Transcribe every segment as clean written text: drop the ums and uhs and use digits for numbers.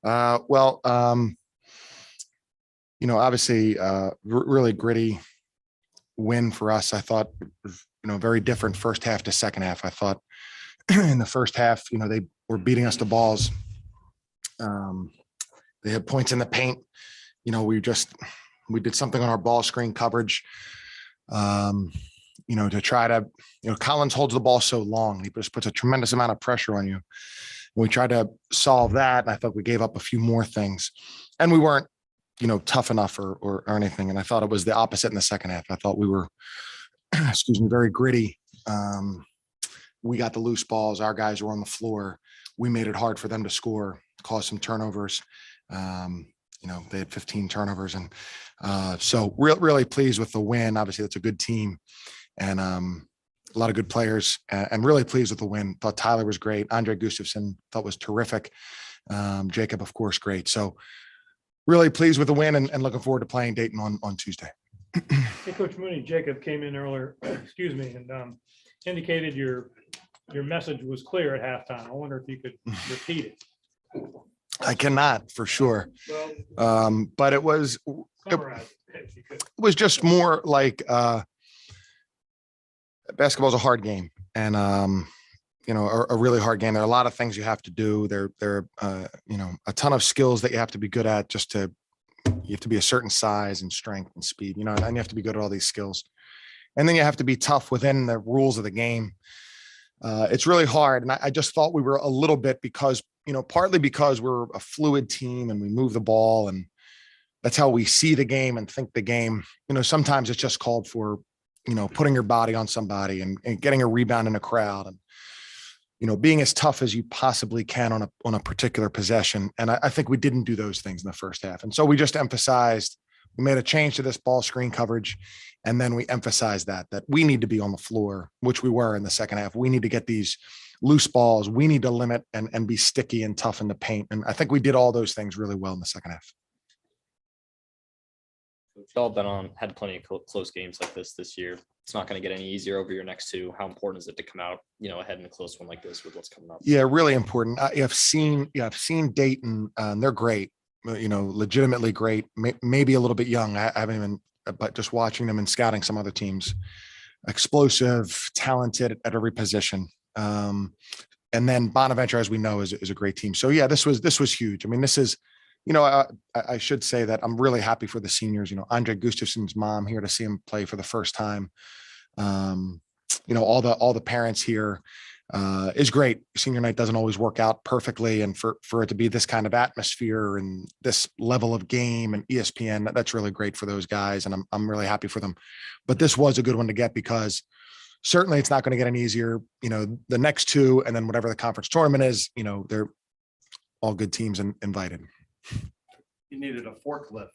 Well, obviously, really gritty win for us. I thought, very different first half to second half. I thought in the first half, they were beating us to balls. They had points in the paint. We did something on our ball screen coverage, to try to, Collins holds the ball so long. He just puts a tremendous amount of pressure on you. And we tried to solve that. And I thought we gave up a few more things, and we weren't, tough enough or anything. And I thought it was the opposite in the second half. I thought we were, very gritty. We got the loose balls. Our guys were on the floor. We made it hard for them to score, caused some turnovers. They had 15 turnovers. And so really pleased with the win. Obviously, that's a good team and a lot of good players, and really pleased with the win. Thought Tyler was great. Andre Gustafson thought was terrific. Jacob, of course, great. So really pleased with the win and looking forward to playing Dayton on Tuesday. Hey, Coach Mooney, Jacob came in earlier, and indicated your message was clear at halftime. I wonder if you could repeat it. I cannot for sure. Well, But it was if you could. it was just more like basketball is a hard game, and a really hard game. There are a lot of things you have to do. There are a ton of skills that you have to be good at. You have to be a certain size and strength and speed, and you have to be good at all these skills. And then you have to be tough within the rules of the game. It's really hard. And I just thought we were a little bit because, partly because we're a fluid team and we move the ball and that's how we see the game and think the game. Sometimes it's just called for, putting your body on somebody and getting a rebound in a crowd and, being as tough as you possibly can on a particular possession. And I think we didn't do those things in the first half. And so we just emphasized, we made a change to this ball screen coverage. And then we emphasized that we need to be on the floor, which we were in the second half. We need to get these loose balls. We need to limit and be sticky and tough in the paint. And I think we did all those things really well in the second half. We've all had plenty of close games like this year. It's not going to get any easier over your next two. How important is it to come out, ahead in a close one like this with what's coming up? Yeah, really important. I've seen Dayton. They're great, legitimately great. Maybe a little bit young. I haven't even, but just watching them and scouting some other teams, explosive, talented at every position. And then Bonaventure, as we know, is a great team. So yeah, this was huge. I mean, this is, I should say that I'm really happy for the seniors. Andre Gustafson's mom here to see him play for the first time. All the parents here is great. Senior night doesn't always work out perfectly, and for it to be this kind of atmosphere and this level of game and ESPN, that's really great for those guys, and I'm really happy for them. But this was a good one to get because certainly it's not going to get any easier. The next two, and then whatever the conference tournament is, they're all good teams and invited. You needed a forklift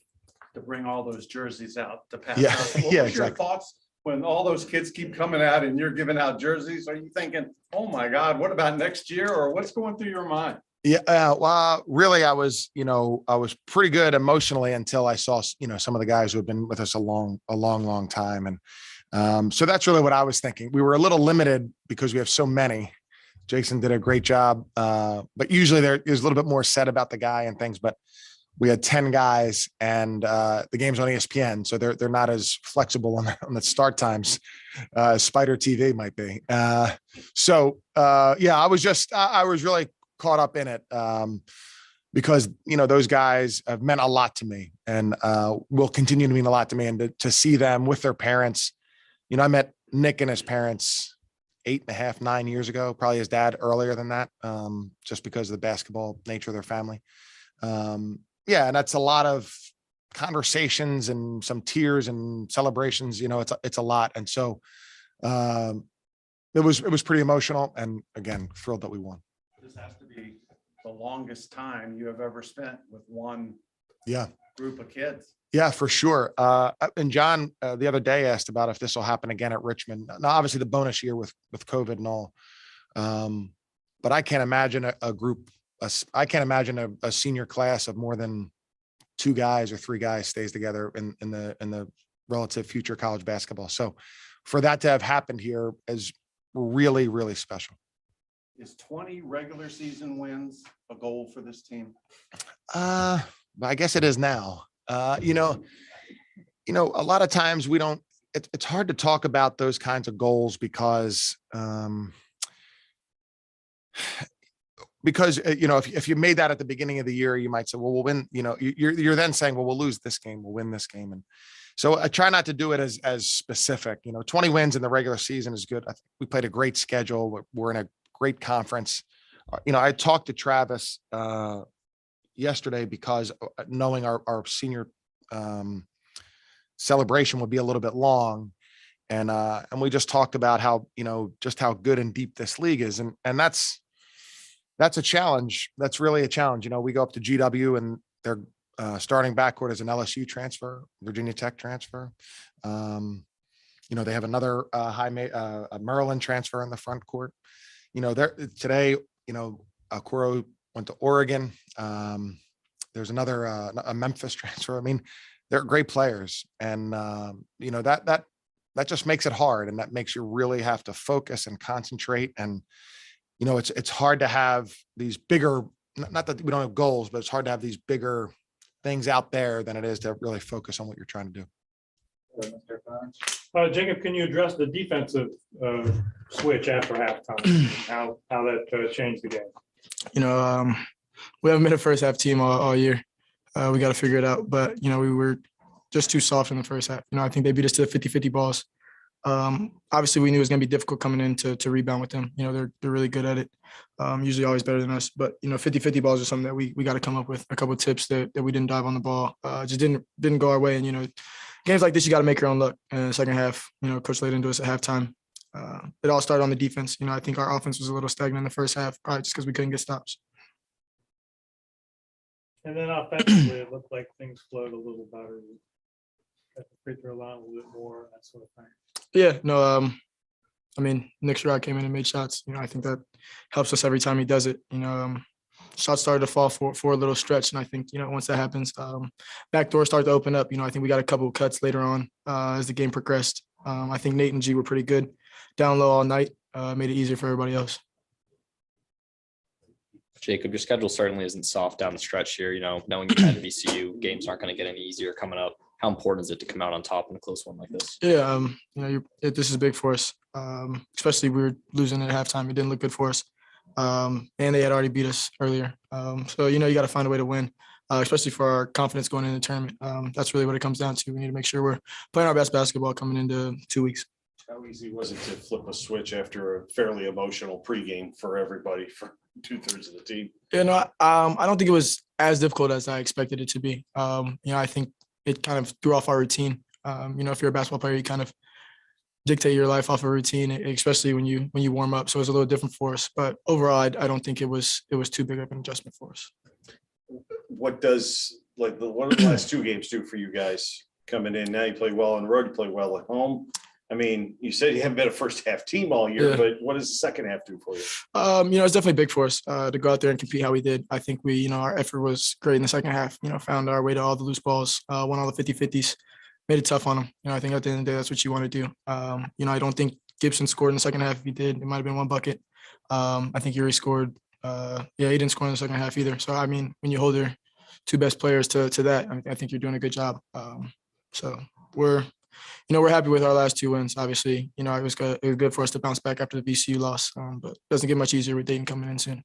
to bring all those jerseys out to pass Yeah, out. What was exactly. your thoughts when all those kids keep coming out and you're giving out jerseys? Are you thinking, oh my God, what about next year? Or what's going through your mind? Yeah, well, really, I was pretty good emotionally until I saw, some of the guys who have been with us a long time. And so that's really what I was thinking. We were a little limited because we have so many. Jason did a great job. But usually there's a little bit more said about the guy and things, but we had 10 guys and the game's on ESPN. So they're not as flexible on the start times as Spider TV might be. Yeah, I was really caught up in it because, those guys have meant a lot to me and will continue to mean a lot to me. And to see them with their parents, I met Nick and his parents 8.5, 9 years ago, probably his dad earlier than that, just because of the basketball nature of their family. Yeah, and that's a lot of conversations and some tears and celebrations. It's a lot, and so it was pretty emotional. And again, thrilled that we won. This has to be the longest time you have ever spent with one group of kids. Yeah, for sure. And John the other day asked about if this will happen again at Richmond. Now, obviously, the bonus year with COVID and all, but I can't imagine a group. I can't imagine a senior class of more than 2 guys or 3 guys stays together in the relative future of college basketball. So for that to have happened here is really, really special. Is 20 regular season wins a goal for this team? But I guess it is now. A lot of times we don't, it's hard to talk about those kinds of goals because if you made that at the beginning of the year, you might say, well, we'll win. You're then saying, well, we'll lose this game, we'll win this game, and so I try not to do it as specific. 20 wins in the regular season is good. I think we played a great schedule. We're in a great conference. I talked to Travis yesterday because knowing our senior celebration would be a little bit long, and we just talked about how just how good and deep this league is, and that's a challenge. That's really a challenge. We go up to GW and their starting backcourt is an LSU transfer, Virginia Tech transfer. They have another a Maryland transfer in the front court. Today, Kuro went to Oregon. There's another a Memphis transfer. I mean, they're great players, and that just makes it hard, and that makes you really have to focus and concentrate. And it's hard to have these bigger, not that we don't have goals, but it's hard to have these bigger things out there than it is to really focus on what you're trying to do. Jacob, can you address the defensive switch after halftime? How that changed the game? We haven't been a first half team all year. We got to figure it out, but we were just too soft in the first half. I think they beat us to the 50-50 balls. Obviously we knew it was going to be difficult coming in to rebound with them. They're really good at it. Usually always better than us, but 50-50 balls are something that we got to come up with. A couple of tips that we didn't dive on the ball. Just didn't go our way. And games like this, you got to make your own luck. And in the second half, Coach laid into us at halftime. It all started on the defense. I think our offense was a little stagnant in the first half, probably just because we couldn't get stops. And then offensively, it looked like things flowed a little better. Got the free throw line a little bit more, that sort of thing. Yeah, no, Nick Sherrod came in and made shots. I think that helps us every time he does it. Shots started to fall for a little stretch, and I think once that happens, back doors start to open up. I think we got a couple of cuts later on as the game progressed. I think Nate and G were pretty good down low all night. Made it easier for everybody else. Jacob, your schedule certainly isn't soft down the stretch here. Knowing you had a VCU, games aren't going to get any easier coming up. How important is it to come out on top in a close one like this? Yeah, this is big for us, especially we were losing at halftime. It didn't look good for us, and they had already beat us earlier. So you got to find a way to win, especially for our confidence going into the tournament. That's really what it comes down to. We need to make sure we're playing our best basketball coming into 2 weeks. How easy was it to flip a switch after a fairly emotional pregame for everybody, for 2/3 of the team? I don't think it was as difficult as I expected it to be. I think it kind of threw off our routine. If you're a basketball player, you kind of dictate your life off a routine, especially when you warm up. So it was a little different for us. But overall, I don't think it was too big of an adjustment for us. What does what do the last 2 games do for you guys coming in? Now you play well on the road, you play well at home. You said you haven't been a first half team all year, but what does the second half do for you? It's definitely big for us to go out there and compete how we did. I think we, our effort was great in the second half, found our way to all the loose balls, won all the 50-50s, made it tough on them. I think at the end of the day, that's what you want to do. I don't think Gibson scored in the second half. If he did, it might have been 1 bucket. I think Yuri scored. He didn't score in the second half either. So, when you hold your 2 best players to that, I think you're doing a good job. So we're happy with our last 2 wins. Obviously, it was good for us to bounce back after the VCU loss, but it doesn't get much easier with Dayton coming in soon.